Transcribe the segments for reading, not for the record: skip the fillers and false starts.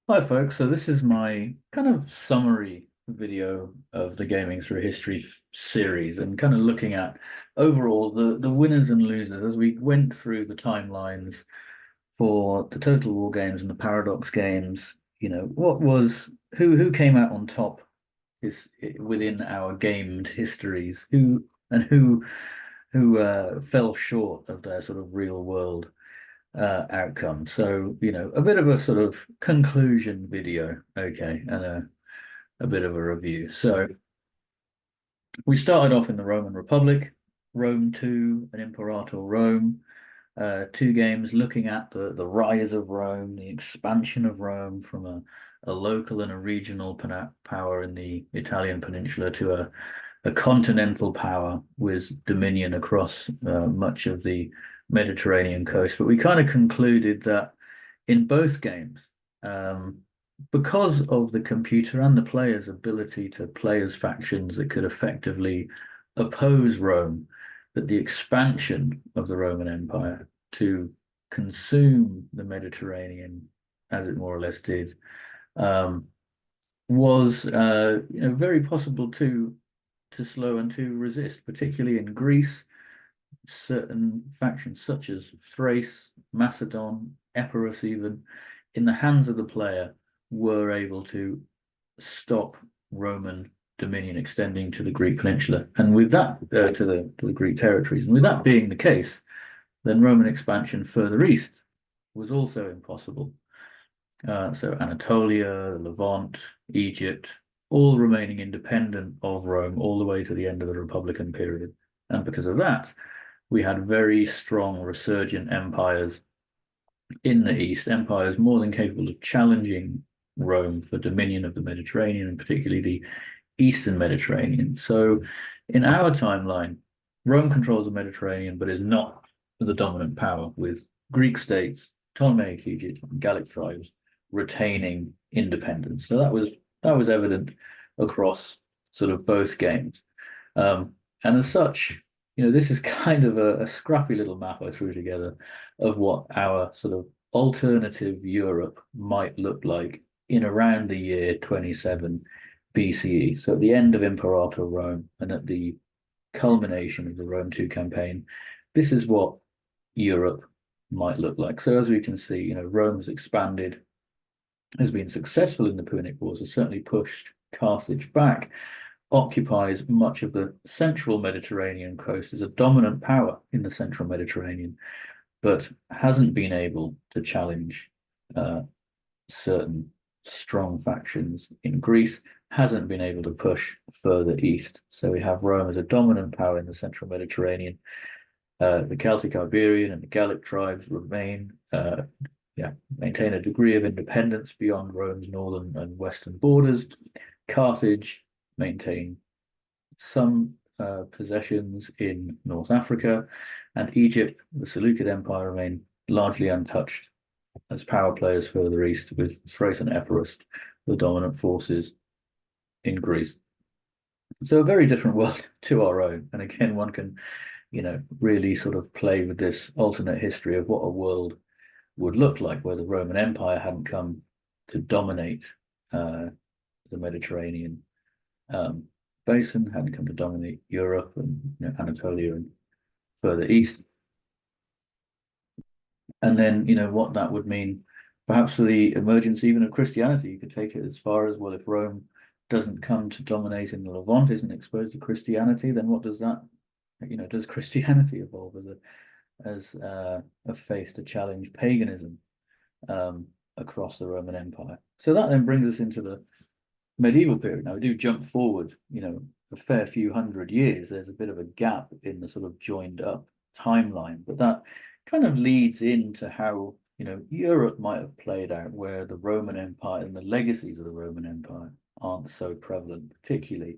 Hi folks, so this is my kind of summary video of the Gaming Through History series and kind of looking at overall the winners and losers as we went through the timelines for the Total War games and the Paradox games. What was who came out on top is within our gamed histories, who fell short of their sort of real world outcome. So, a bit of a sort of conclusion video, okay, and a bit of a review. So we started off in the Roman Republic, Rome 2 and Imperator Rome, two games looking at the rise of Rome, the expansion of Rome from a local and a regional power in the Italian peninsula to a continental power with dominion across much of the Mediterranean coast. But we kind of concluded that in both games, because of the computer and the player's ability to play as factions that could effectively oppose Rome, that the expansion of the Roman Empire to consume the Mediterranean, as it more or less did, um, was very possible to slow and to resist, particularly in Greece. Certain factions such as Thrace, Macedon, Epirus, even in the hands of the player, were able to stop Roman dominion extending to the Greek peninsula, and with that to the Greek territories. And with that being the case, then Roman expansion further east was also impossible. So Anatolia, Levant, Egypt, all remaining independent of Rome all the way to the end of the Republican period. And because of that, we had very strong resurgent empires in the East, empires more than capable of challenging Rome for dominion of the Mediterranean, and particularly the Eastern Mediterranean. So in our timeline, Rome controls the Mediterranean, but is not the dominant power, with Greek states, Ptolemaic Egypt, and Gallic tribes retaining independence. So that was evident across sort of both games. And as such, this is kind of a scrappy little map I threw together of what our sort of alternative Europe might look like in around the year 27 BCE. So at the end of Imperator Rome and at the culmination of the Rome 2 campaign, this is what Europe might look like. So as we can see, Rome has expanded, has been successful in the Punic Wars, has certainly pushed Carthage back, occupies much of the central Mediterranean coast, is a dominant power in the central Mediterranean, but hasn't been able to challenge certain strong factions in Greece, hasn't been able to push further east. So we have Rome as a dominant power in the central Mediterranean. The Celtic Iberian and the Gallic tribes maintain a degree of independence beyond Rome's northern and western borders. Carthage maintain some possessions in North Africa, and Egypt, the Seleucid Empire, remain largely untouched as power players further east, with Thrace and Epirus the dominant forces in Greece. So a very different world to our own. And again, one can, really sort of play with this alternate history of what a world would look like where the Roman Empire hadn't come to dominate the Mediterranean basin, hadn't come to dominate Europe and Anatolia and further east. And then, what that would mean perhaps for the emergence even of Christianity. You could take it as far as, well, if Rome doesn't come to dominate in the Levant, isn't exposed to Christianity, then what does that, does Christianity evolve as a faith to challenge paganism across the Roman Empire? So that then brings us into the medieval period. Now we do jump forward, a fair few hundred years. There's a bit of a gap in the sort of joined up timeline, but that kind of leads into how Europe might have played out, where the Roman Empire and the legacies of the Roman Empire aren't so prevalent, particularly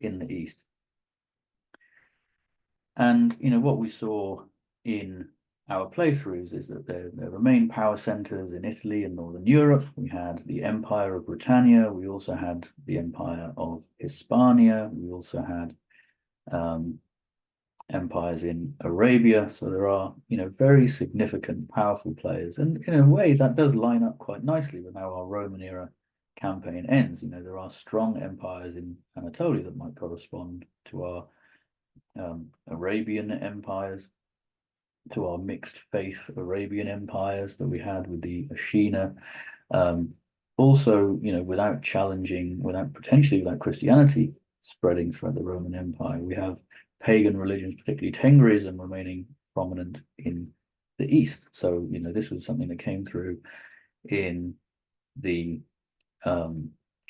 in the East. And what we saw in our playthroughs is that there remain power centers in Italy and Northern Europe. We had the Empire of Britannia. We also had the Empire of Hispania. We also had empires in Arabia. So there are, very significant, powerful players. And in a way, that does line up quite nicely with how our Roman era campaign ends. There are strong empires in Anatolia that might correspond to our Arabian empires, to our mixed faith Arabian empires that we had with the Ashina. Also, without potentially without Christianity spreading throughout the Roman Empire, we have pagan religions, particularly Tengrism, remaining prominent in the East. So, this was something that came through in the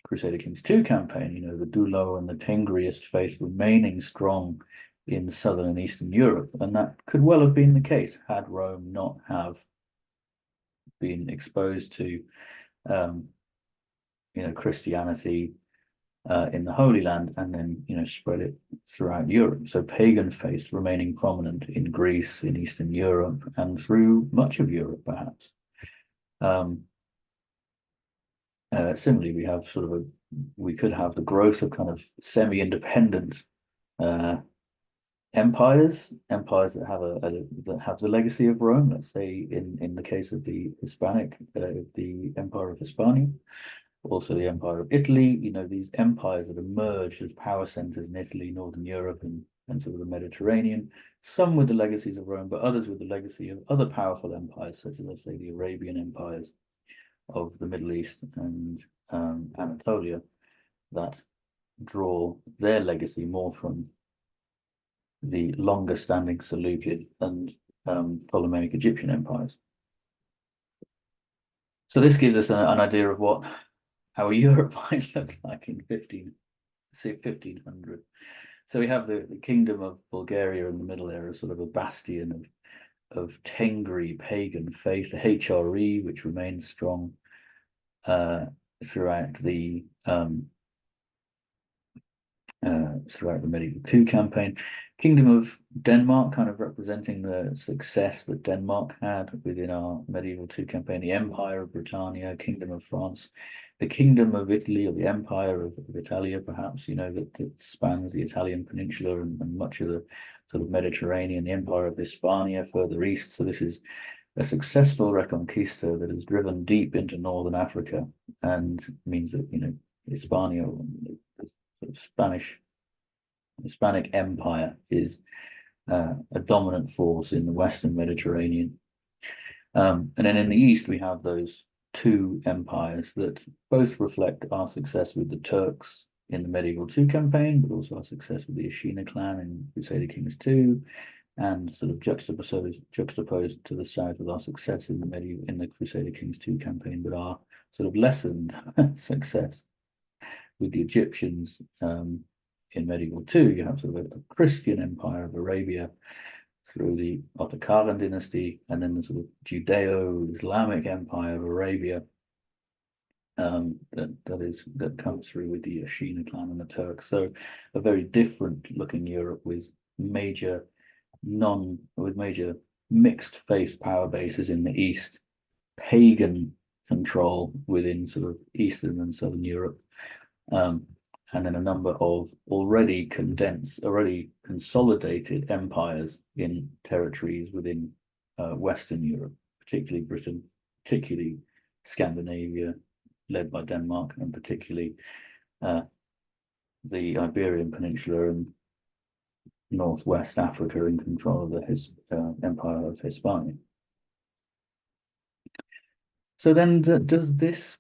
Crusader Kings II campaign, the Dulo and the Tengriist faith remaining strong in southern and eastern Europe. And that could well have been the case had Rome not have been exposed to Christianity in the Holy Land, and then spread it throughout Europe. So pagan faith remaining prominent in Greece, in Eastern Europe, and through much of Europe, perhaps. Similarly, we could have the growth of kind of semi-independent empires that have the legacy of Rome. Let's say in the case of the the Empire of Hispania, also the Empire of Italy. These empires that emerged as power centers in Italy, Northern Europe, and sort of the Mediterranean. Some with the legacies of Rome, but others with the legacy of other powerful empires, such as, let's say, the Arabian empires of the Middle East and Anatolia, that draw their legacy more from the longer standing Seleucid and Ptolemaic Egyptian empires. So this gives us an idea of what our Europe might look like in 1500. So we have the Kingdom of Bulgaria in the Middle Era, sort of a bastion of Tengri pagan faith, the HRE, which remains strong throughout the medieval coup campaign. Kingdom of Denmark, kind of representing the success that Denmark had within our medieval II campaign, the Empire of Britannia, Kingdom of France, the Kingdom of Italy, or the Empire of Italia, perhaps, that spans the Italian peninsula and much of the sort of Mediterranean, the Empire of Hispania further east. So this is a successful reconquista that has driven deep into northern Africa, and means that, Hispania, the sort of Hispanic Empire, is a dominant force in the Western Mediterranean. And then in the East, we have those two empires that both reflect our success with the Turks in the medieval II campaign, but also our success with the Ashina clan in Crusader Kings II, and sort of juxtaposed to the south with our success in the Crusader Kings II campaign, but our sort of lessened success with the Egyptians in medieval II. You have sort of a Christian empire of Arabia through the Ottokaran dynasty, and then the sort of Judeo-Islamic empire of Arabia that comes through with the Ashina clan and the Turks. So a very different looking Europe with major mixed faith power bases in the East, pagan control within sort of Eastern and Southern Europe, and then a number of already consolidated empires in territories within Western Europe, particularly Britain, particularly Scandinavia, led by Denmark, and particularly the Iberian Peninsula and Northwest Africa in control of the Empire of Hispania. So then does this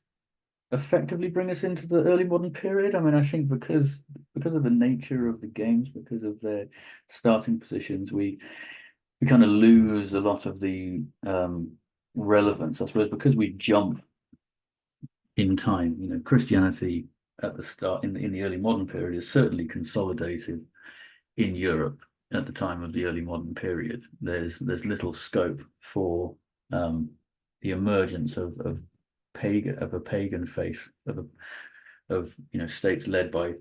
effectively bring us into the early modern period? I mean, I think because of the nature of the games, because of their starting positions, we kind of lose a lot of the relevance, I suppose, because we jump in time. Christianity at the start in the early modern period is certainly consolidated in Europe at the time of the early modern period. There's little scope for the emergence of a pagan faith, of states led by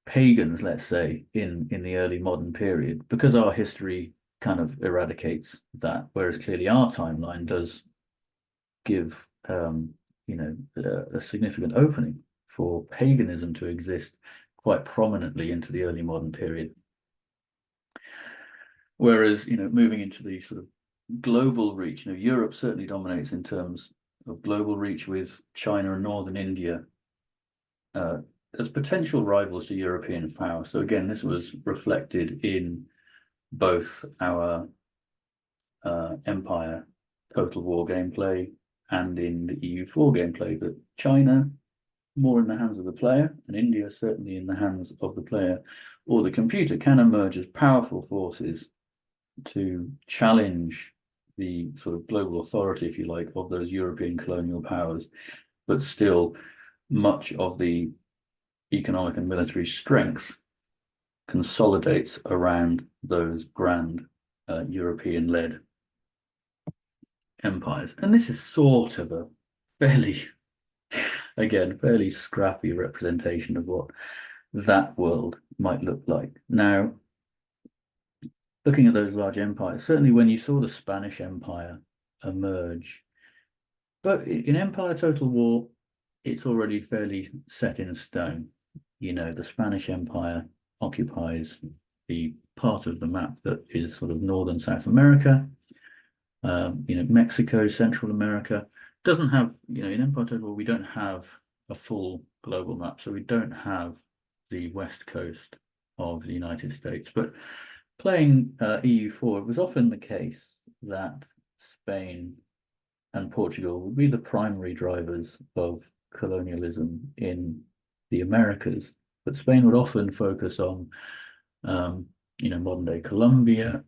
pagans, let's say, in the early modern period, because our history kind of eradicates that, whereas clearly our timeline does give a significant opening for paganism to exist quite prominently into the early modern period. Whereas, moving into the sort of global reach, Europe certainly dominates in terms of global reach, with China and northern India as potential rivals to European power. So again, this was reflected in both our Empire Total War gameplay and in the EU4 gameplay, that China more in the hands of the player, and India certainly in the hands of the player or the computer, can emerge as powerful forces to challenge the sort of global authority, if you like, of those European colonial powers. But still, much of the economic and military strength consolidates around those grand European-led empires. And this is sort of a fairly, again, fairly scrappy representation of what that world might look like. Now, looking at those large empires, certainly when you saw the Spanish Empire emerge, but in Empire Total War, it's already fairly set in stone. The Spanish Empire occupies the part of the map that is sort of northern South America, Mexico, Central America. Doesn't have, in Empire Total War, we don't have a full global map, so we don't have the west coast of the United States. But playing EU4, it was often the case that Spain and Portugal would be the primary drivers of colonialism in the Americas, but Spain would often focus on, modern-day Colombia,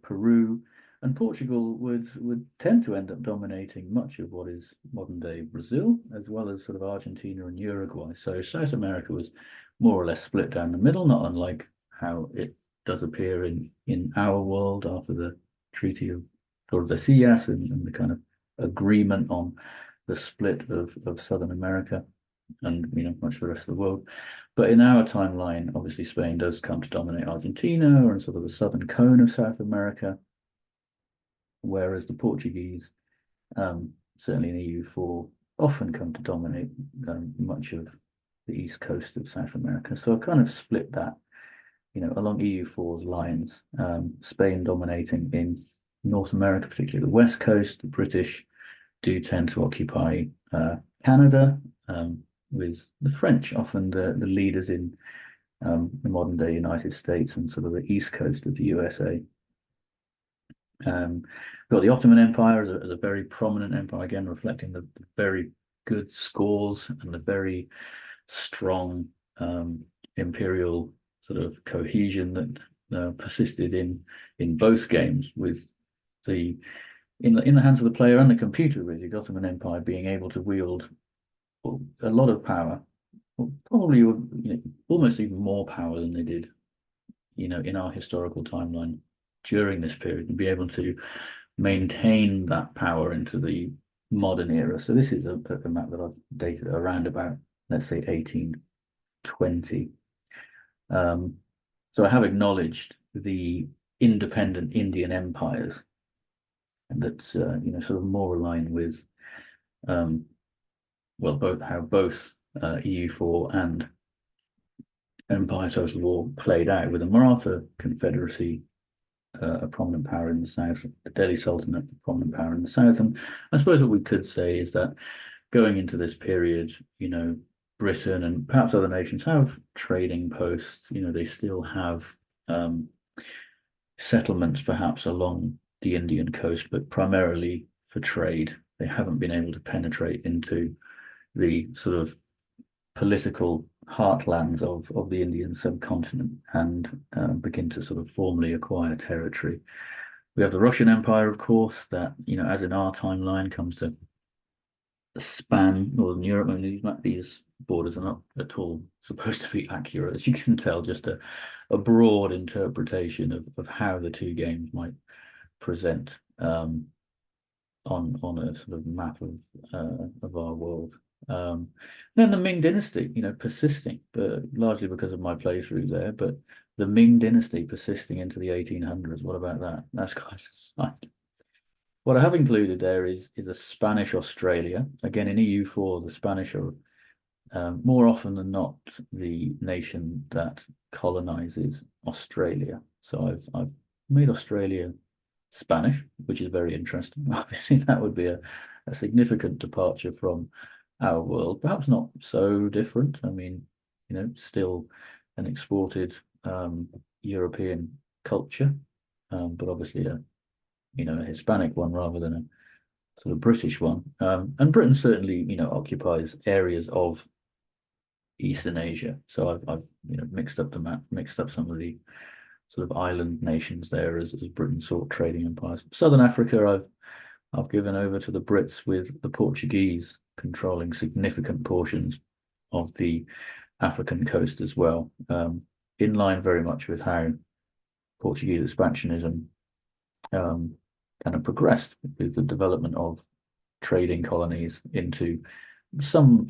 Peru, and Portugal would tend to end up dominating much of what is modern-day Brazil, as well as sort of Argentina and Uruguay. So South America was more or less split down the middle, not unlike how it does appear in our world after the Treaty of Tordesillas and the kind of agreement on the split of Southern America and much of the rest of the world. But in our timeline, obviously Spain does come to dominate Argentina or in sort of the southern cone of South America, whereas the Portuguese, certainly in EU4, often come to dominate much of the east coast of South America. So I've kind of split that, along EU4's lines, Spain dominating in North America, particularly the west coast. The British do tend to occupy Canada, with the French often the leaders in the modern day United States and sort of the east coast of the USA. Got the Ottoman Empire as a very prominent empire, again reflecting the very good scores and the very strong imperial sort of cohesion that persisted in both games, with in the hands of the player and the computer, really, the Ottoman Empire being able to wield a lot of power, probably almost even more power than they did, in our historical timeline during this period, and be able to maintain that power into the modern era. So this is a map that I've dated around about, let's say, 1820. So I have acknowledged the independent Indian empires, and that's sort of more aligned with both EU4 and Empire Total War played out, with the Maratha Confederacy a prominent power in the south, the Delhi Sultanate a prominent power in the south. And I suppose what we could say is that going into this period, Britain and perhaps other nations have trading posts. They still have settlements perhaps along the Indian coast, but primarily for trade. They haven't been able to penetrate into the sort of political heartlands of the Indian subcontinent and begin to sort of formally acquire territory. We have the Russian Empire, of course, that, as in our timeline, comes to span Northern Europe. I mean, these borders are not at all supposed to be accurate, as you can tell, just a broad interpretation of how the two games might present on a sort of map of our world. Then the Ming Dynasty, persisting, but largely because of my playthrough there, but the Ming Dynasty persisting into the 1800s. What about that? That's quite a sight. What I have included there is a Spanish Australia. Again, in EU4, the Spanish are more often than not, the nation that colonizes Australia. So I've made Australia Spanish, which is very interesting. Obviously, that would be a significant departure from our world. Perhaps not so different. I mean, still an exported European culture, but obviously a Hispanic one rather than a sort of British one. And Britain certainly, occupies areas of Eastern Asia. So I've mixed up the map, mixed up some of the sort of island nations there as Britain sought trading empires. Southern Africa, I've given over to the Brits, with the Portuguese controlling significant portions of the African coast as well, in line very much with how Portuguese expansionism kind of progressed with the development of trading colonies into some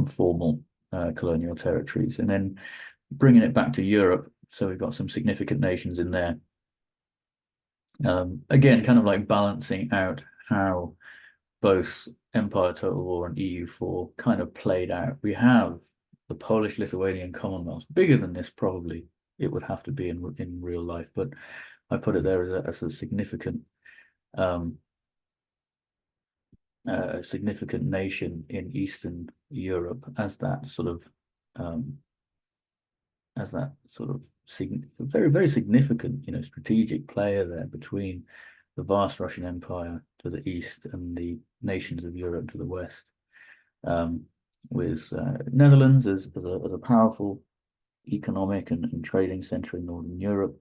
formal colonial territories, and then bringing it back to Europe. So we've got some significant nations in there. Again, kind of like balancing out how both Empire Total War and EU4 kind of played out. We have the Polish-Lithuanian Commonwealth, bigger than this probably it would have to be in real life, but I put it there as a significant significant nation in Eastern Europe, as that sort of very, very significant, strategic player there between the vast Russian Empire to the east and the nations of Europe to the west, with Netherlands as a powerful economic and trading center in Northern Europe,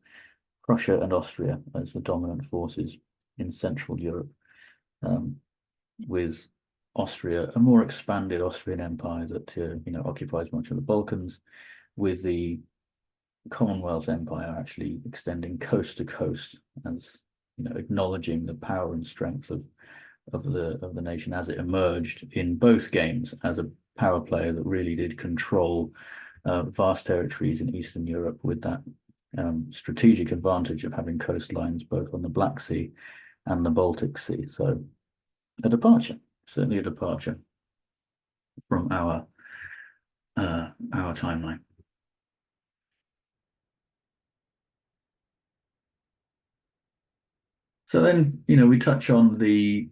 Prussia and Austria as the dominant forces in Central Europe, with Austria, a more expanded Austrian Empire that occupies much of the Balkans, with the Commonwealth Empire actually extending coast to coast, as acknowledging the power and strength of the nation as it emerged in both games as a power player that really did control vast territories in Eastern Europe, with that strategic advantage of having coastlines both on the Black Sea and the Baltic Sea. So a departure, certainly a departure from our timeline. So then, we touch on the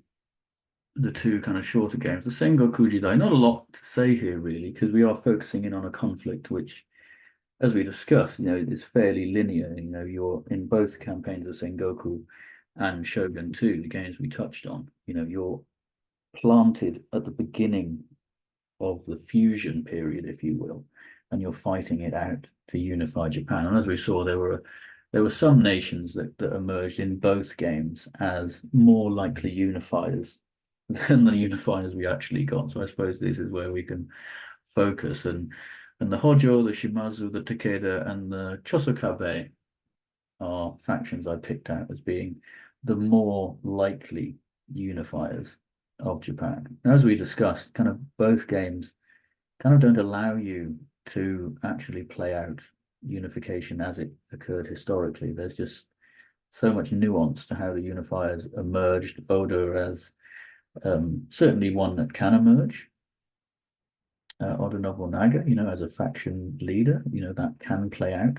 two kind of shorter games, the Sengoku Jidai. Not a lot to say here really, because we are focusing in on a conflict which, as we discussed, is fairly linear. You're in both campaigns of Sengoku and Shogun 2, the games we touched on. You're planted at the beginning of the fusion period, if you will, and you're fighting it out to unify Japan. And as we saw, there were some nations that emerged in both games as more likely unifiers than the unifiers we actually got. So I suppose this is where we can focus. And the Hojo, the Shimazu, the Takeda, and the Chosokabe are factions I picked out as being the more likely unifiers of Japan. Now, as we discussed, kind of both games kind of don't allow you to actually play out unification as it occurred historically. There's just so much nuance to how the unifiers emerged. Oda as certainly one that can emerge. Oda Nobunaga, as a faction leader, that can play out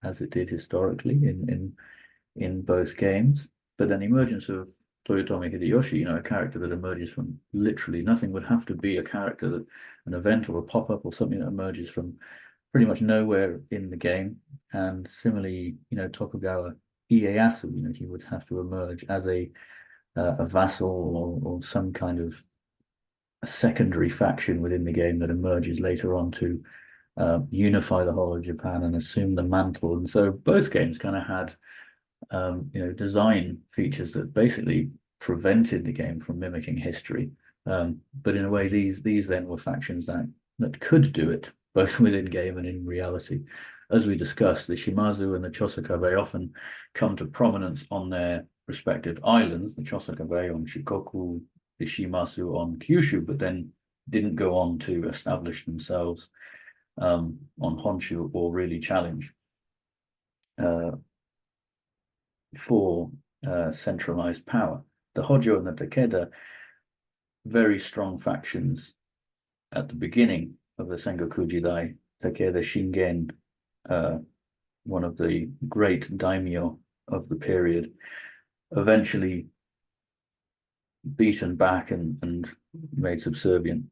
as it did historically in both games. But then the emergence of Toyotomi Hideyoshi, a character that emerges from literally nothing, would have to be a character that an event or a pop-up or something that emerges from pretty much nowhere in the game. And similarly, Tokugawa Ieyasu, he would have to emerge as a vassal or some kind of a secondary faction within the game that emerges later on to unify the whole of Japan and assume the mantle. And so both games kind of had design features that basically prevented the game from mimicking history. But in a way, these then were factions that could do it, both within game and in reality. As we discussed, the Shimazu and the Chosokabe often come to prominence on their respective islands, the Chosokabe on Shikoku, the Shimazu on Kyushu, but then didn't go on to establish themselves on Honshu or really challenge for centralized power. The Hojo and the Takeda, very strong factions at the beginning of the Sengoku Jidai, Takeda Shingen, one of the great daimyo of the period, eventually beaten back and made subservient,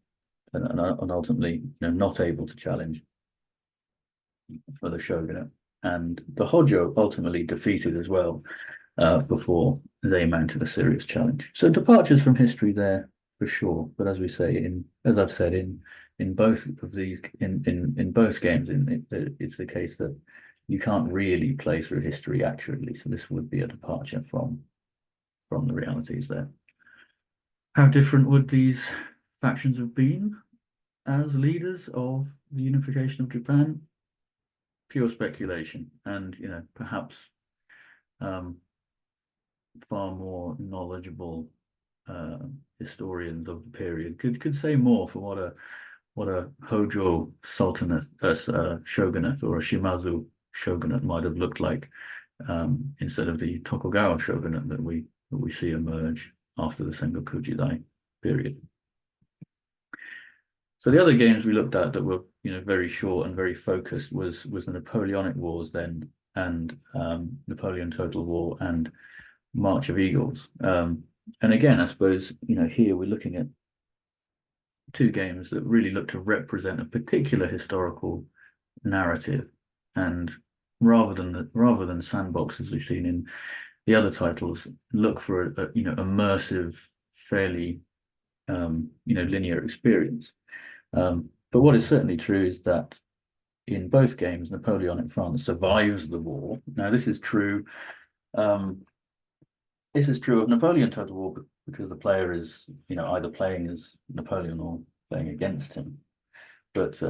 and ultimately, not able to challenge for the shogunate. And the Hojo ultimately defeated as well, before they mounted a serious challenge. So departures from history there for sure. But as we say, as I've said, in both of these, in both games, it's the case that you can't really play through history accurately. So this would be a departure from the realities there. How different would these factions have been as leaders of the unification of Japan? Pure speculation, and perhaps far more knowledgeable historians of the period could say more for what a Hojo Sultanate, shogunate, or a Shimazu shogunate might have looked like, instead of the Tokugawa shogunate that we see emerge after the Sengoku Jidai period. So the other games we looked at that were very short and very focused was the Napoleonic Wars then, and Napoleon Total War and March of Eagles. And again, I suppose here we're looking at two games that really look to represent a particular historical narrative, and rather than sandboxes we've seen in the other titles, look for a immersive, fairly linear experience. But what is certainly true is that in both games, Napoleonic France survives the war. Now, this is true. This is true of Napoleon Total War because the player is, either playing as Napoleon or playing against him. But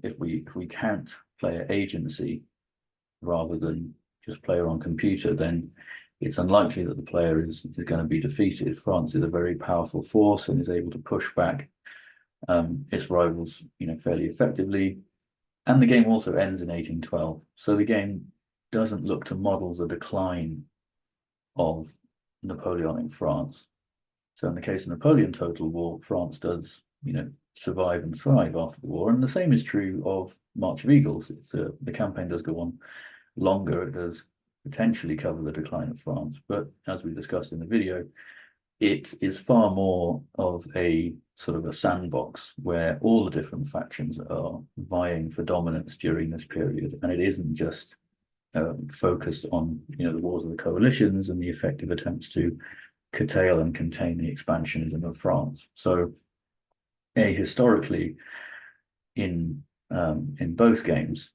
if we count player agency rather than just player on computer, then it's unlikely that the player is going to be defeated. France is a very powerful force and is able to push back its rivals, fairly effectively. And the game also ends in 1812. So the game doesn't look to model the decline of Napoleonic France. So in the case of Napoleon Total War, France does, survive and thrive after the war. And the same is true of March of Eagles. The campaign does go on longer. It does potentially cover the decline of France. But as we discussed in the video, it is far more of a sort of a sandbox where all the different factions are vying for dominance during this period. And it isn't just focused on the wars of the coalitions and the effective attempts to curtail and contain the expansionism of France. So, historically, in both games,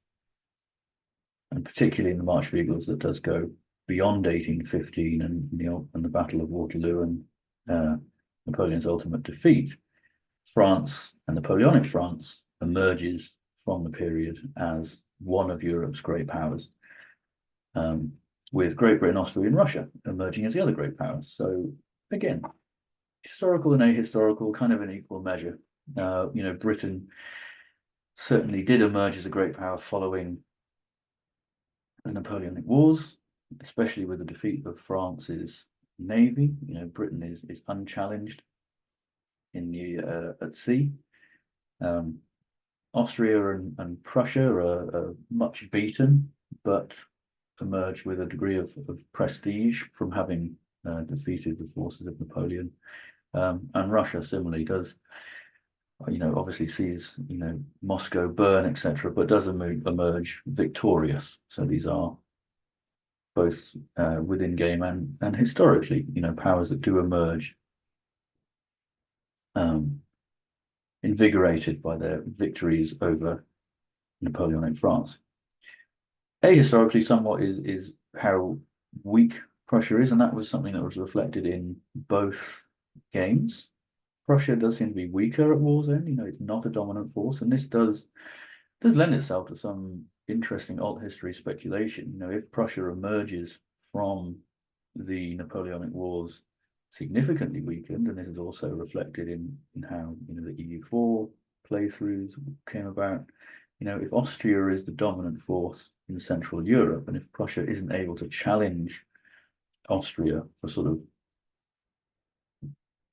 and particularly in the March of Eagles, that does go beyond 1815 and the Battle of Waterloo and Napoleon's ultimate defeat, France and Napoleonic France emerges from the period as one of Europe's great powers, with Great Britain, Austria, and Russia emerging as the other great powers. So again, historical and ahistorical, kind of in equal measure. Britain certainly did emerge as a great power following the Napoleonic Wars, especially with the defeat of France's navy. Britain is unchallenged in the at sea. Austria and Prussia are much beaten, but emerge with a degree of prestige from having defeated the forces of Napoleon. And Russia similarly does, obviously sees, Moscow burn, etc., but does emerge victorious. So these are both within game and historically, powers that do emerge invigorated by their victories over Napoleonic France. Ahistorically, somewhat is how weak Prussia is, and that was something that was reflected in both games. Prussia does seem to be weaker at war's end. It's not a dominant force, and this does lend itself to some interesting alt history speculation. If Prussia emerges from the Napoleonic Wars significantly weakened, and this is also reflected in how the EU4 playthroughs came about. If Austria is the dominant force in Central Europe, and if Prussia isn't able to challenge Austria for sort of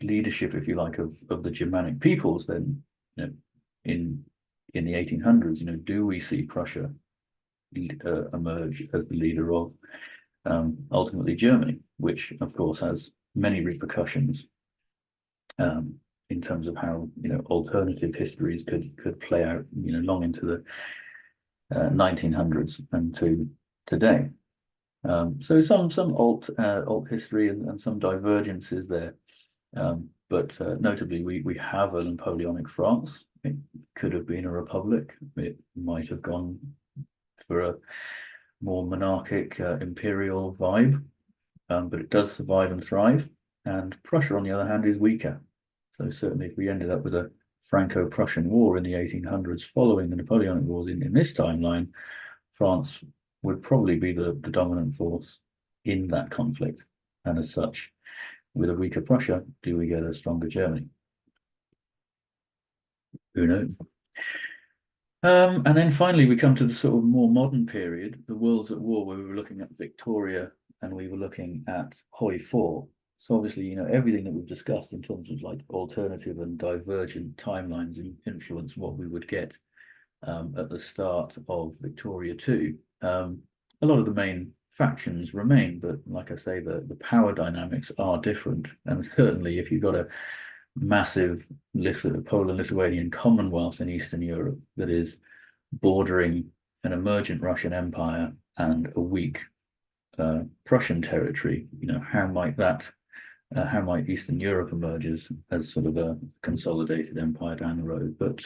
leadership, if you like, of the Germanic peoples, then in in the 1800s, do we see Prussia emerge as the leader of ultimately Germany, which of course has many repercussions um, in terms of how alternative histories could play out long into the 1900s and to today. So some alt history and some divergences there, but notably we have a Napoleonic France. It could have been a republic. It might have gone for a more monarchic imperial vibe, but it does survive and thrive. And Prussia, on the other hand, is weaker. So certainly, if we ended up with a Franco-Prussian War in the 1800s following the Napoleonic Wars in this timeline, France would probably be the dominant force in that conflict. And as such, with a weaker Prussia, do we get a stronger Germany? Who knows? And then finally, we come to the sort of more modern period, the Worlds at War, where we were looking at Victoria and we were looking at Hoi 4. So obviously, everything that we've discussed in terms of like alternative and divergent timelines influence what we would get at the start of Victoria 2. A lot of the main factions remain, but like I say, the power dynamics are different. And certainly if you've got a massive Poland-Lithuanian Commonwealth in Eastern Europe that is bordering an emergent Russian Empire and a weak Prussian territory, how might Eastern Europe emerge as sort of a consolidated empire down the road? But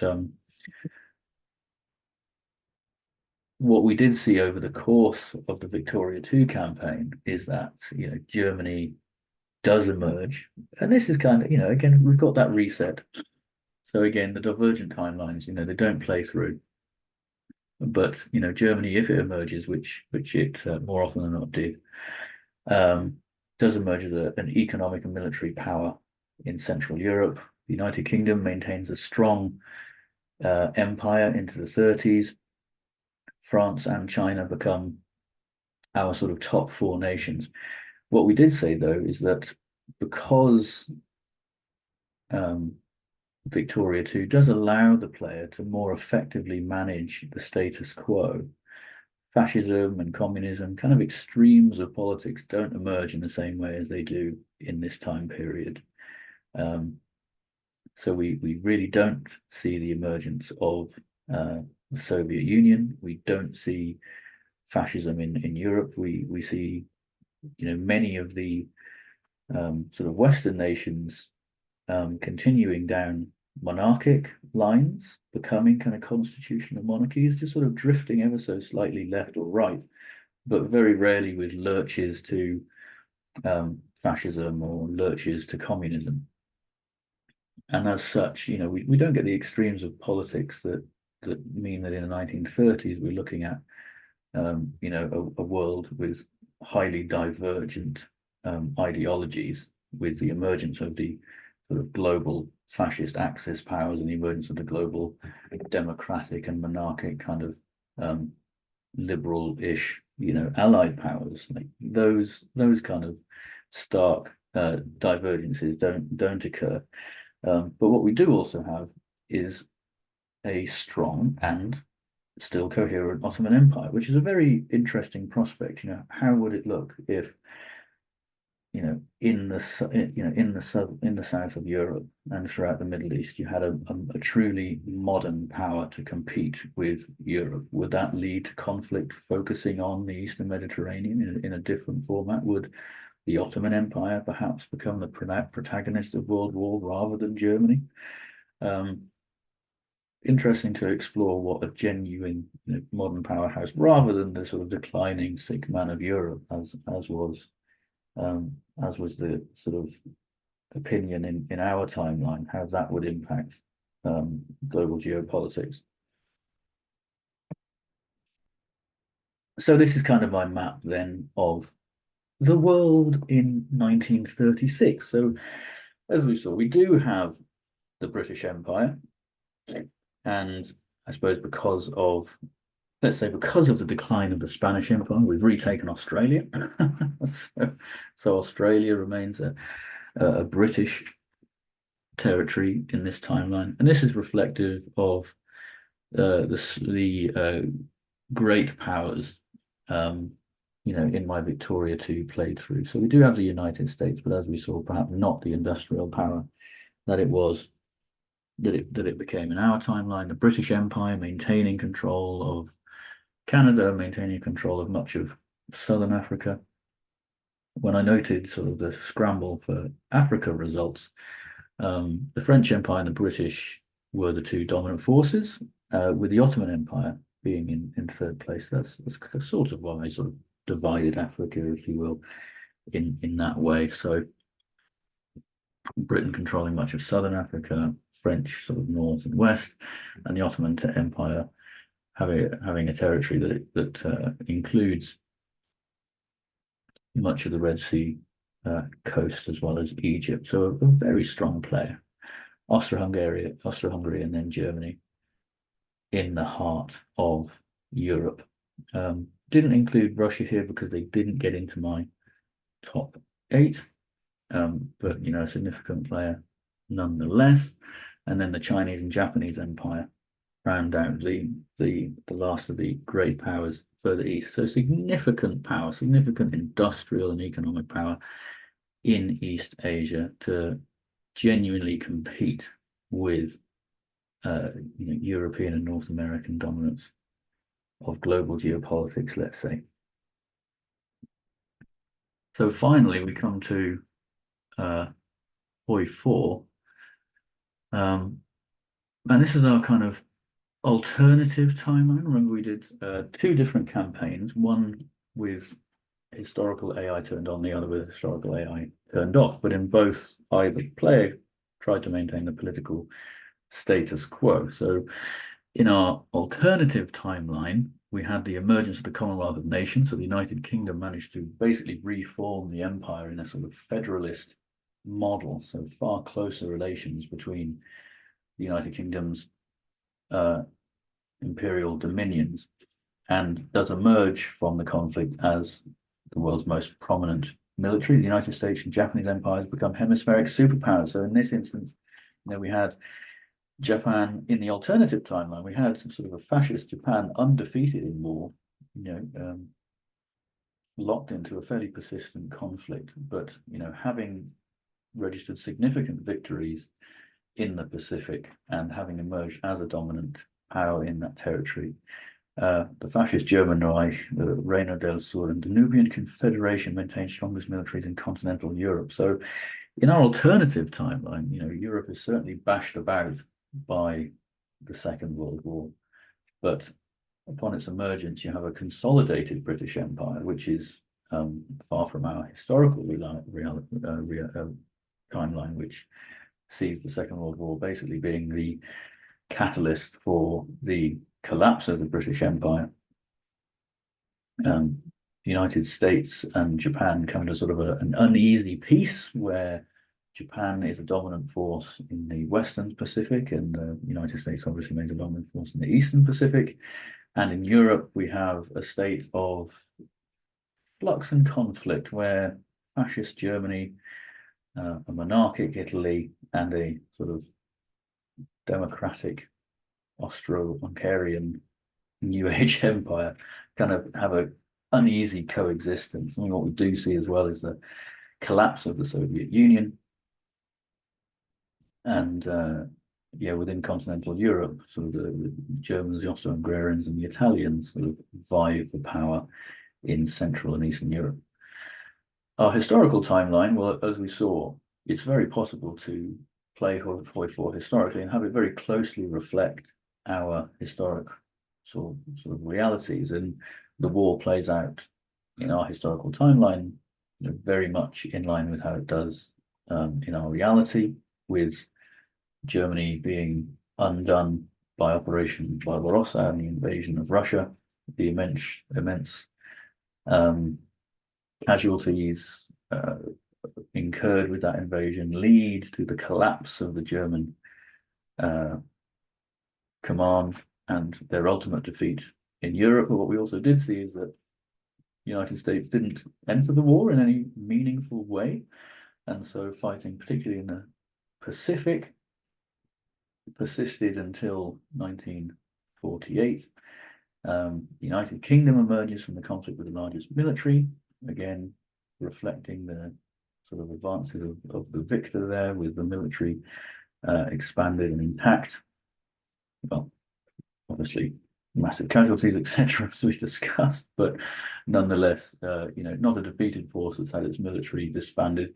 what we did see over the course of the Victoria II campaign is that Germany does emerge, and this is kind of again we've got that reset. So again, the divergent timelines, they don't play through. But Germany, if it emerges, which it more often than not did, does emerge as an economic and military power in Central Europe. The United Kingdom maintains a strong empire into the 30s. France and China become our sort of top four nations. What we did say, though, is that because Victoria II does allow the player to more effectively manage the status quo, fascism and communism, kind of extremes of politics, don't emerge in the same way as they do in this time period. So we really don't see the emergence of the Soviet Union. We don't see fascism in Europe. We see many of the sort of Western nations continuing down monarchic lines, becoming kind of constitutional monarchies, just sort of drifting ever so slightly left or right, but very rarely with lurches to fascism or lurches to communism. And as such, we don't get the extremes of politics that mean that in the 1930s we're looking at a world with highly divergent ideologies, with the emergence of the sort of global fascist Axis powers and the emergence of the global democratic and monarchic kind of liberal-ish, allied powers. Like those kind of stark divergences don't occur. But what we do also have is a strong and still coherent Ottoman Empire, which is a very interesting prospect. How would it look if in the south of Europe and throughout the Middle East, you had a truly modern power to compete with Europe? Would that lead to conflict focusing on the Eastern Mediterranean in a different format? Would the Ottoman Empire perhaps become the protagonist of World War rather than Germany? Interesting to explore what a genuine modern powerhouse, rather than the sort of declining sick man of Europe, as was the sort of opinion in our timeline, how that would impact global geopolitics. So this is kind of my map then of the world in 1936. So as we saw, we do have the British Empire, and I suppose because of the decline of the Spanish Empire, we've retaken Australia. so Australia remains a British territory in this timeline. And this is reflective of the great powers, in my Victoria 2 played through. So we do have the United States, but as we saw, perhaps not the industrial power that it was, that it became in our timeline. The British Empire maintaining control of Canada, maintaining control of much of Southern Africa. When I noted sort of the scramble for Africa results, the French Empire and the British were the two dominant forces, with the Ottoman Empire being in third place. That's sort of why I sort of divided Africa, if you will, in that way. So Britain controlling much of southern Africa, French sort of north and west, and the Ottoman Empire having a territory that includes much of the Red Sea coast as well as Egypt. So a very strong player. Austro-Hungary, and then Germany in the heart of Europe. Didn't include Russia here because they didn't get into my top 8, but a significant player nonetheless. And then the Chinese and Japanese Empire round out the last of the great powers further east. So significant power, significant industrial and economic power in East Asia to genuinely compete with European and North American dominance of global geopolitics, let's say. So finally, we come to Hoi 4. And this is our kind of alternative timeline. Remember, we did 2 different campaigns, one with historical AI turned on, the other with historical AI turned off. But in both, either player tried to maintain the political status quo. So in our alternative timeline, we had the emergence of the Commonwealth of Nations. So the United Kingdom managed to basically reform the empire in a sort of federalist model. So far closer relations between the United Kingdom's imperial dominions, and does emerge from the conflict as the world's most prominent military. The United States and Japanese empires become hemispheric superpowers. So in this instance, we had Japan in the alternative timeline. We had sort of a fascist Japan undefeated in war, locked into a fairly persistent conflict, but having registered significant victories in the Pacific and having emerged as a dominant power in that territory. The fascist German Reich, the Reino del Sur, and Danubian Confederation maintained strongest militaries in continental Europe. So in our alternative timeline, Europe is certainly bashed about by the Second World War, but upon its emergence, you have a consolidated British Empire, which is far from our historical timeline, which sees the Second World War basically being the catalyst for the collapse of the British Empire. The United States and Japan come to sort of an uneasy peace where Japan is a dominant force in the Western Pacific, and the United States obviously remains a dominant force in the Eastern Pacific. And in Europe, we have a state of flux and conflict where fascist Germany, a monarchic Italy, and a sort of democratic Austro-Hungarian New Age empire kind of have an uneasy coexistence. And what we do see as well is the collapse of the Soviet Union. And within continental Europe, sort of the Germans, the Austro-Hungarians, and the Italians sort of vie for power in Central and Eastern Europe. Our historical timeline, well, as we saw, it's very possible to play Hoi 4 historically and have it very closely reflect our historic sort of realities. And the war plays out in our historical timeline, very much in line with how it does in our reality, with Germany being undone by Operation Barbarossa and the invasion of Russia, the immense casualties incurred with that invasion lead to the collapse of the German command and their ultimate defeat in Europe. But what we also did see is that the United States didn't enter the war in any meaningful way. And so fighting, particularly in the Pacific, persisted until 1945 1948. The United Kingdom emerges from the conflict with the largest military, again, reflecting the sort of advances of the victor there, with the military expanded and intact. Well, obviously, massive casualties, etc., as we discussed, but nonetheless, not a defeated force that's had its military disbanded.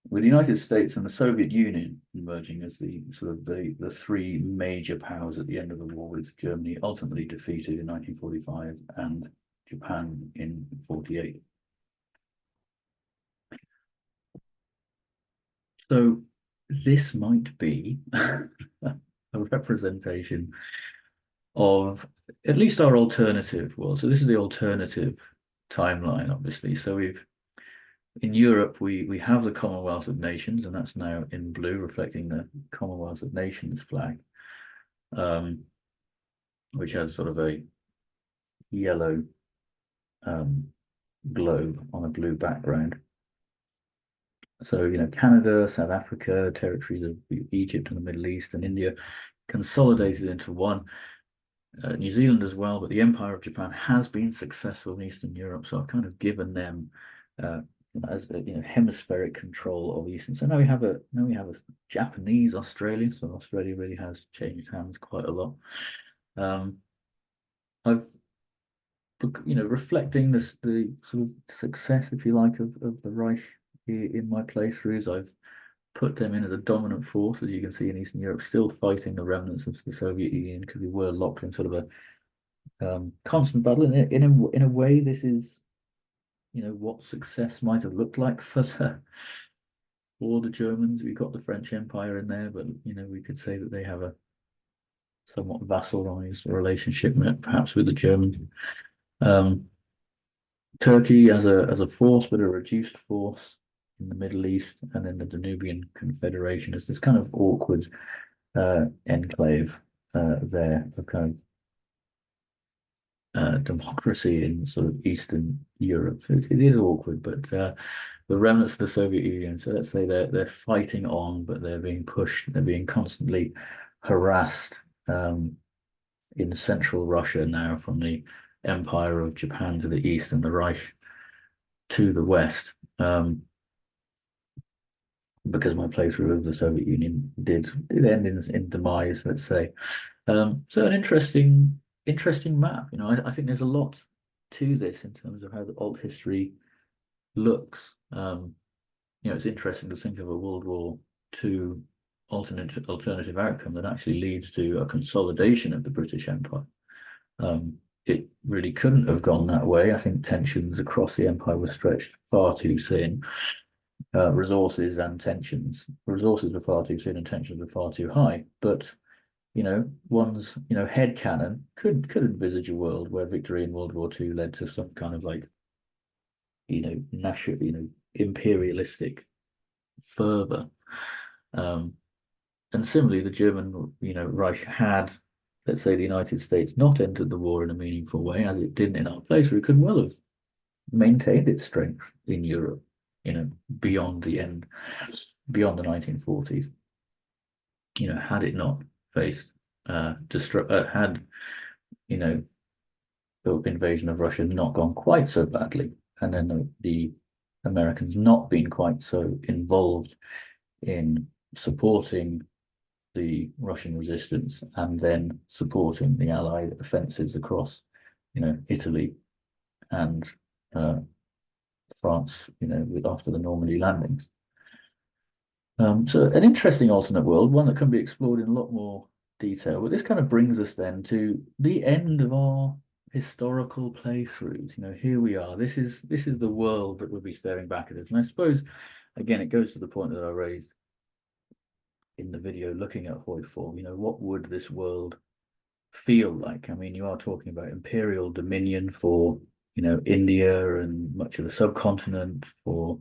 With the United States and the Soviet Union emerging as the sort of the three major powers at the end of the war, with Germany ultimately defeated in 1945 and Japan in 48. So this might be a representation of at least our alternative world. So this is the alternative timeline, obviously. So in Europe, we have the Commonwealth of Nations, and that's now in blue, reflecting the Commonwealth of Nations flag, which has sort of a yellow globe on a blue background. So, Canada, South Africa, territories of Egypt and the Middle East and India consolidated into one. New Zealand as well, but the Empire of Japan has been successful in Eastern Europe, so I've kind of given them as hemispheric control of Eastern. So now we have a Japanese Australia. So Australia really has changed hands quite a lot. I've reflecting the sort of success, if you like, of the Reich in my playthroughs. I've put them in as a dominant force, as you can see, in Eastern Europe, still fighting the remnants of the Soviet Union, because we were locked in sort of a constant battle. In a way, this is what success might have looked like for the Germans. We've got the French Empire in there, but we could say that they have a somewhat vassalized relationship, perhaps, with the Germans. Turkey as a force, but a reduced force in the Middle East, and then the Danubian Confederation as this kind of awkward enclave there of kind of democracy in sort of Eastern Europe. So it is awkward, but the remnants of the Soviet Union. So let's say they're fighting on, but they're being pushed. They're being constantly harassed in central Russia now, from the Empire of Japan to the east and the Reich to the west. Because my playthrough of the Soviet Union did end in demise, let's say. So an interesting map. I think there's a lot to this in terms of how the alt history looks. It's interesting to think of a World War II alternative outcome that actually leads to a consolidation of the British Empire. It really couldn't have gone that way. I think tensions across the empire were stretched far too thin. Resources were far too thin and tensions were far too high. But one's head canon could envisage a world where victory in World War II led to some kind of national, imperialistic fervor. And similarly, the German Reich had, let's say, the United States not entered the war in a meaningful way, as it didn't in our playthrough, could well have maintained its strength in Europe, beyond the 1940s. Had it not faced had the invasion of Russia not gone quite so badly, and then the Americans not been quite so involved in supporting the Russian resistance and then supporting the Allied offensives across, Italy and France, after the Normandy landings. So an interesting alternate world, one that can be explored in a lot more detail. But this kind of brings us then to the end of our historical playthroughs. Here we are. This is the world that we'll be staring back at us. And I suppose, again, it goes to the point that I raised in the video looking at Hoi-4. What would this world feel like? I mean, you are talking about imperial dominion for India and much of the subcontinent, for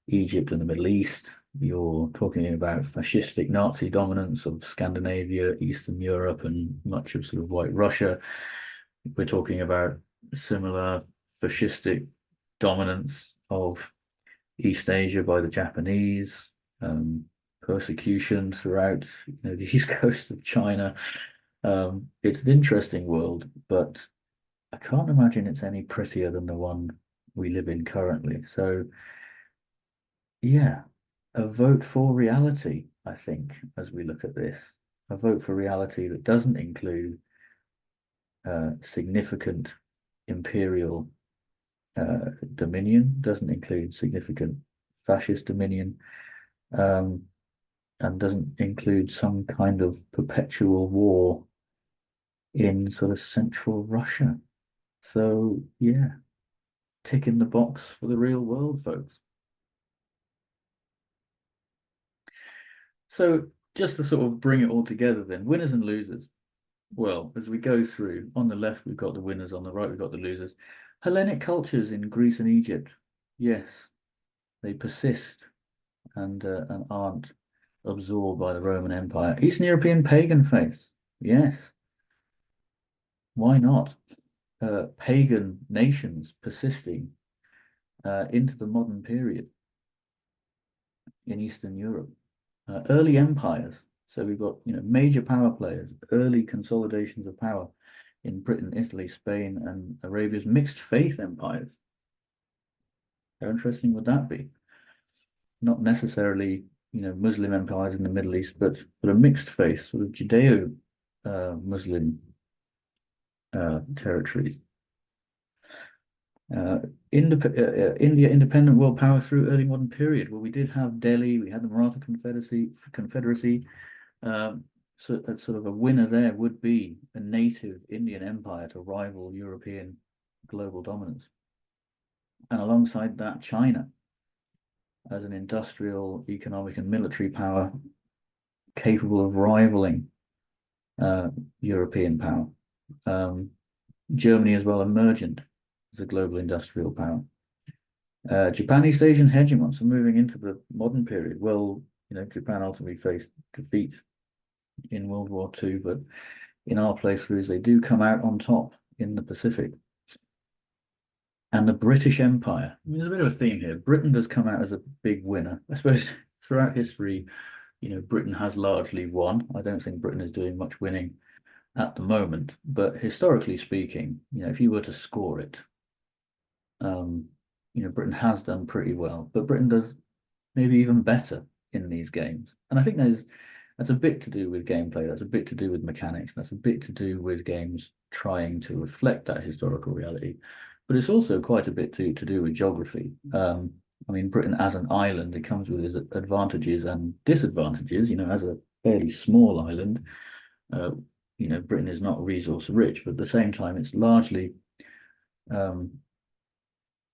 Egypt and the Middle East. You're talking about fascistic Nazi dominance of Scandinavia, Eastern Europe, and much of sort of White Russia. We're talking about similar fascistic dominance of East Asia by the Japanese, persecution throughout the east coast of China. It's an interesting world, but I can't imagine it's any prettier than the one we live in currently. So, yeah, a vote for reality, I think, as we look at this, a vote for reality that doesn't include significant imperial dominion, doesn't include significant fascist dominion, um, and doesn't include some kind of perpetual war in sort of central Russia. So, yeah, tick in the box for the real world, folks. So, just to sort of bring it all together, then, winners and losers. Well, as we go through, on the left, we've got the winners, on the right, we've got the losers. Hellenic cultures in Greece and Egypt, yes, they persist and aren't absorbed by the Roman Empire. Eastern European pagan faiths, yes, why not? Pagan nations persisting into the modern period in Eastern Europe. Early empires, so we've got major power players, early consolidations of power in Britain, Italy, Spain, and Arabia's mixed faith empires. How interesting would that be? Not necessarily, Muslim empires in the Middle East, but a mixed faith, sort of Judeo Muslim territories. India independent world power through early modern period. Well, we did have Delhi, we had the Maratha Confederacy. So sort of a winner there would be a native Indian empire to rival European global dominance. And alongside that, China as an industrial, economic, and military power capable of rivaling European power. Germany as well, emergent as a global industrial power. Japan, East Asian hegemon, so moving into the modern period. Well, Japan ultimately faced defeat in World War II, but in our playthroughs, they do come out on top in the Pacific. And the British Empire. There's a bit of a theme here. Britain does come out as a big winner. I suppose throughout history, Britain has largely won. I don't think Britain is doing much winning at the moment, but historically speaking, if you were to score it, Britain has done pretty well, but Britain does maybe even better in these games. And I think that's a bit to do with gameplay, that's a bit to do with mechanics, that's a bit to do with games trying to reflect that historical reality. But it's also quite a bit to do with geography. I mean, Britain as an island, it comes with its advantages and disadvantages. As a fairly small island, Britain is not resource rich, but at the same time, it's largely,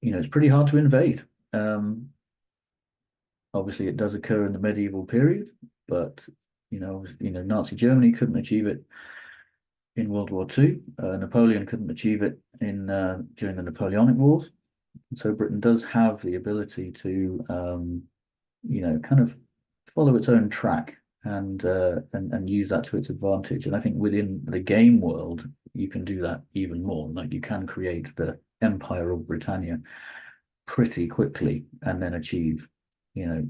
it's pretty hard to invade. Obviously, it does occur in the medieval period, but Nazi Germany couldn't achieve it in World War II. Napoleon couldn't achieve it in during the Napoleonic Wars. So Britain does have the ability to, kind of follow its own track and use that to its advantage. And I think within the game world, you can do that even more. Like you can create the Empire of Britannia pretty quickly and then achieve,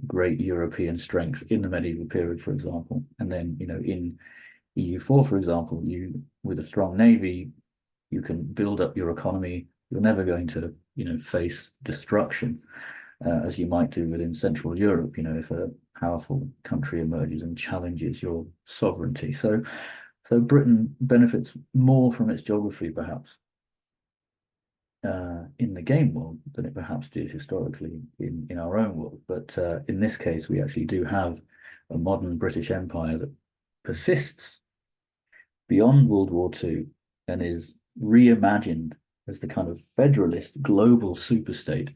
great European strength in the medieval period, for example. And then, in EU4, for example, with a strong navy, you can build up your economy. You're never going to, face destruction as you might do within Central Europe, if a powerful country emerges and challenges your sovereignty. So Britain benefits more from its geography, perhaps, in the game world than it perhaps did historically in our own world. But in this case, we actually do have a modern British Empire that persists beyond World War II and is reimagined as the kind of federalist global superstate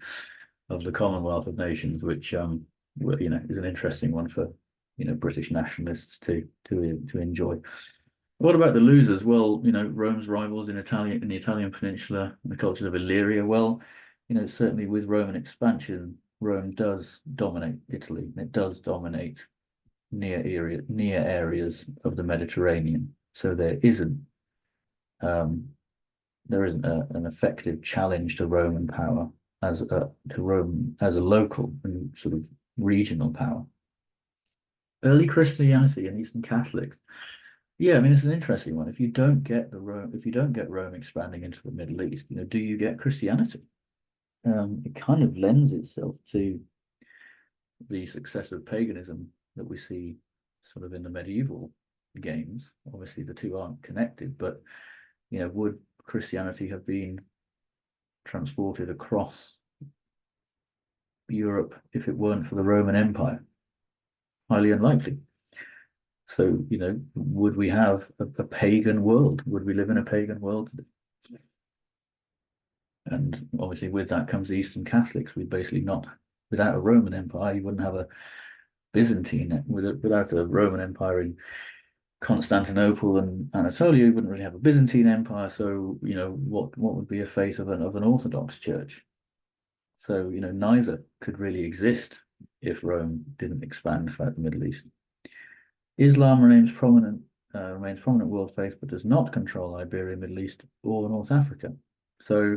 of the Commonwealth of Nations, which is an interesting one for British nationalists to enjoy. What about the losers? Well, Rome's rivals in the Italian peninsula and the cultures of Illyria. Well, certainly with Roman expansion, Rome does dominate Italy, and it does dominate near areas of the Mediterranean. So there isn't an effective challenge to Roman power to Rome as a local and sort of regional power. Early Christianity and Eastern Catholics. Yeah, I mean it's an interesting one. If you don't get if you don't get Rome expanding into the Middle East, do you get Christianity? It kind of lends itself to the success of paganism that we see sort of in the medieval games. Obviously, the two aren't connected, but would Christianity have been transported across Europe if it weren't for the Roman Empire? Highly unlikely. So, would we have a pagan world? Would we live in a pagan world? And obviously, with that comes the Eastern Catholics. We'd basically not, without a Roman Empire, you wouldn't have a Byzantine, without a Roman Empire in Constantinople and Anatolia, you wouldn't really have a Byzantine Empire. So, what would be a fate of an Orthodox Church? So, neither could really exist if Rome didn't expand throughout the Middle East. Islam remains prominent world faith, but does not control Iberia, Middle East, or North Africa. So,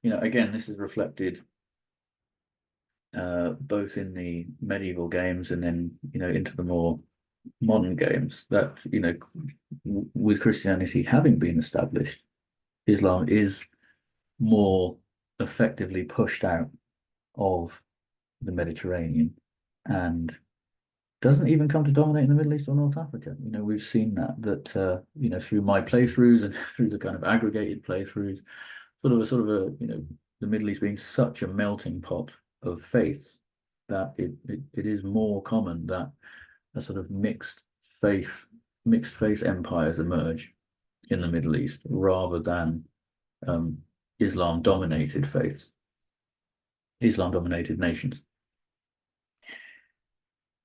again, this is reflected both in the medieval games and then, into the more modern games that, with Christianity having been established, Islam is more effectively pushed out of the Mediterranean and doesn't even come to dominate in the Middle East or North Africa. We've seen that through my playthroughs and through the kind of aggregated playthroughs, the Middle East being such a melting pot of faiths that it is more common that a sort of mixed faith empires emerge in the Middle East rather than Islam dominated faiths, Islam dominated nations.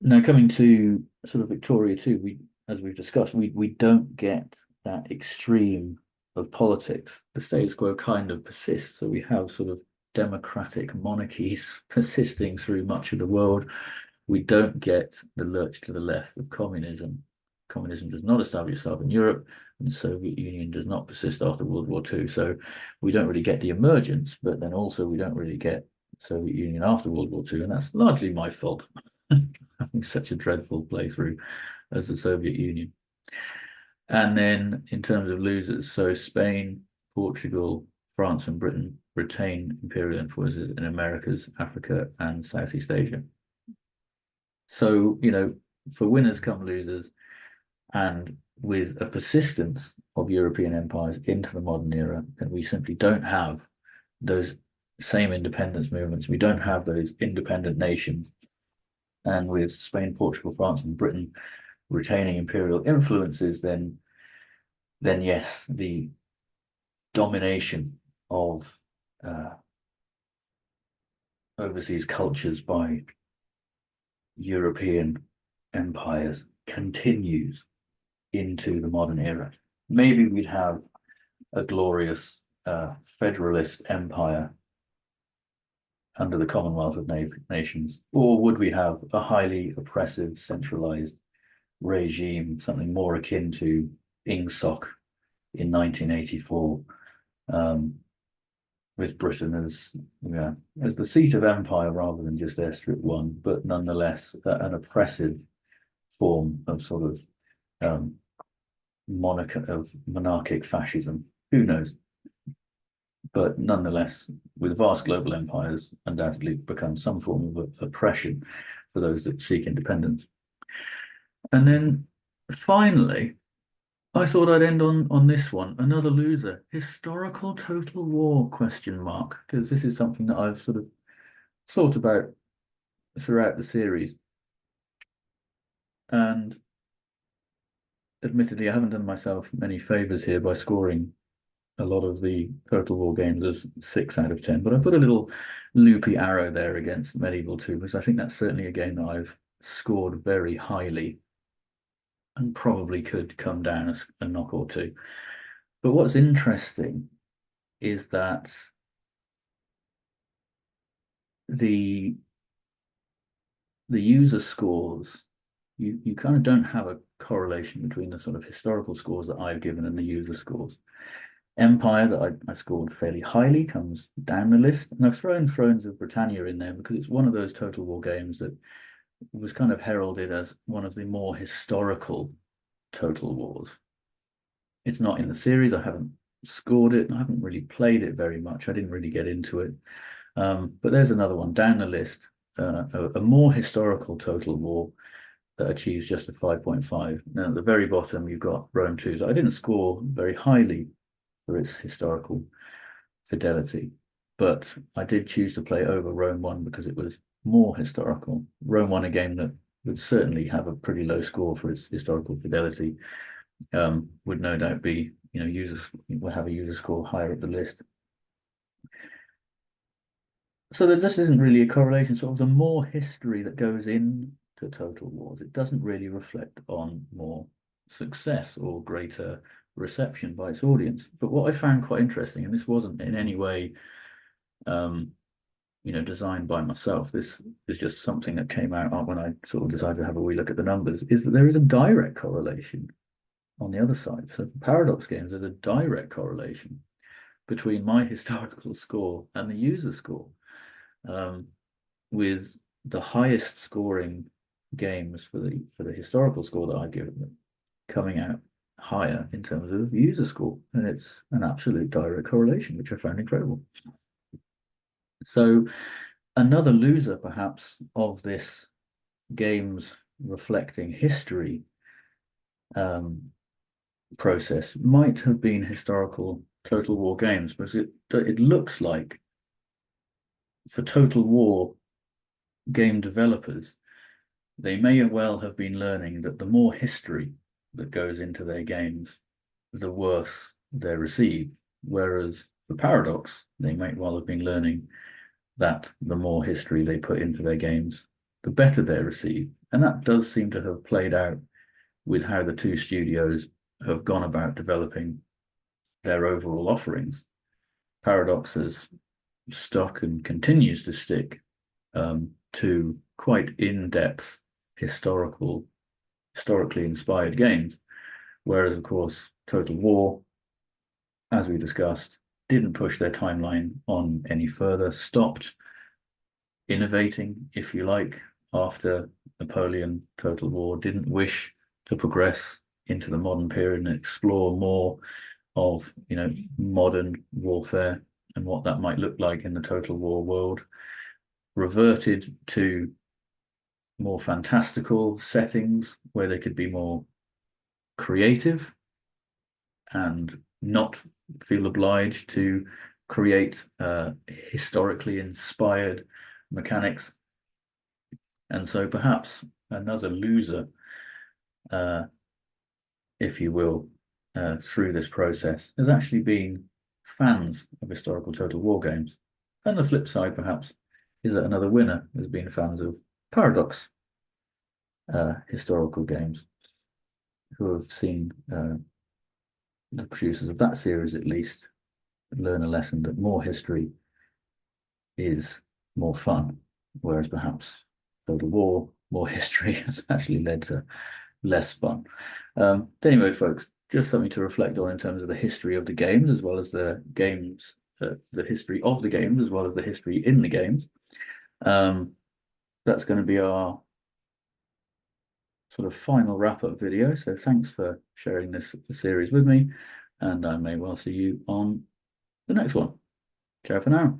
Now, coming to sort of Victoria too, as we've discussed, we don't get that extreme of politics. The status quo kind of persists. So we have sort of democratic monarchies persisting through much of the world. We don't get the lurch to the left of communism. Communism does not establish itself in Europe, and the Soviet Union does not persist after World War II. So we don't really get the emergence, but then also we don't really get Soviet Union after World War II, and that's largely my fault. Having such a dreadful playthrough as the Soviet Union. And then in terms of losers, so Spain, Portugal, France, and Britain retain imperial influences in Americas, Africa, and Southeast Asia. So, for winners come losers, and with a persistence of European empires into the modern era, and we simply don't have those same independence movements. We don't have those independent nations. And with Spain, Portugal, France, and Britain retaining imperial influences, then yes, the domination of overseas cultures by European empires continues into the modern era. Maybe we'd have a glorious federalist empire under the Commonwealth of Nations, or would we have a highly oppressive, centralized regime, something more akin to INGSOC in 1984, with Britain as the seat of empire rather than just airstrip one, but nonetheless an oppressive form of sort of monarchic fascism. Who knows? But nonetheless, with vast global empires, undoubtedly become some form of oppression for those that seek independence. And then finally, I thought I'd end on this one, another loser, historical total war question mark, because this is something that I've sort of thought about throughout the series. And admittedly, I haven't done myself many favors here by scoring a lot of the Total War games as 6 out of 10, but I put a little loopy arrow there against Medieval 2 because I think that's certainly a game that I've scored very highly and probably could come down a knock or two. But what's interesting is that the user scores, you kind of don't have a correlation between the sort of historical scores that I've given and the user scores. Empire that I scored fairly highly comes down the list, and I've thrown Thrones of Britannia in there because it's one of those Total War games that was kind of heralded as one of the more historical Total Wars. It's not in the series. I haven't scored it. I haven't really played it very much. I didn't really get into it. But there's another one down the list, a more historical Total War that achieves just a 5.5. Now, at the very bottom, you've got Rome 2 that I didn't score very highly for its historical fidelity, but I did choose to play over Rome 1 because it was more historical. Rome 1, a game that would certainly have a pretty low score for its historical fidelity, would no doubt be, users will have a user score higher up the list. So there just isn't really a correlation. Sort of the more history that goes into Total Wars, it doesn't really reflect on more success or greater reception by its audience. But what I found quite interesting, and this wasn't in any way, designed by myself. This is just something that came out when I sort of decided to have a wee look at the numbers, is that there is a direct correlation on the other side. So for Paradox games, there's a direct correlation between my historical score and the user score. With the highest scoring games for the historical score that I've given them coming out higher in terms of user score, and it's an absolute direct correlation, which I found incredible. So another loser, perhaps, of this games reflecting history process might have been historical Total War games, because it looks like for Total War game developers, they may well have been learning that the more history that goes into their games, the worse they're received. Whereas for Paradox, they might well have been learning that the more history they put into their games, the better they're received. And that does seem to have played out with how the two studios have gone about developing their overall offerings. Paradox has stuck and continues to stick to quite in-depth historically inspired games, whereas of course Total War, as we discussed, didn't push their timeline on any further, stopped innovating, if you like, after Napoleon. Total War didn't wish to progress into the modern period and explore more of modern warfare and what that might look like in the Total War world. Reverted to more fantastical settings where they could be more creative and not feel obliged to create historically inspired mechanics. And so perhaps another loser, if you will, through this process has actually been fans of historical Total War games. And the flip side, perhaps, is that another winner has been fans of Paradox historical games, who have seen the producers of that series at least learn a lesson that more history is more fun, whereas perhaps Total War, more history has actually led to less fun. Anyway, folks, just something to reflect on in terms of the history of the games, as well as the games, the history of the games, as well as the history in the games. That's going to be our sort of final wrap-up video. So thanks for sharing this series with me, and I may well see you on the next one. Ciao for now.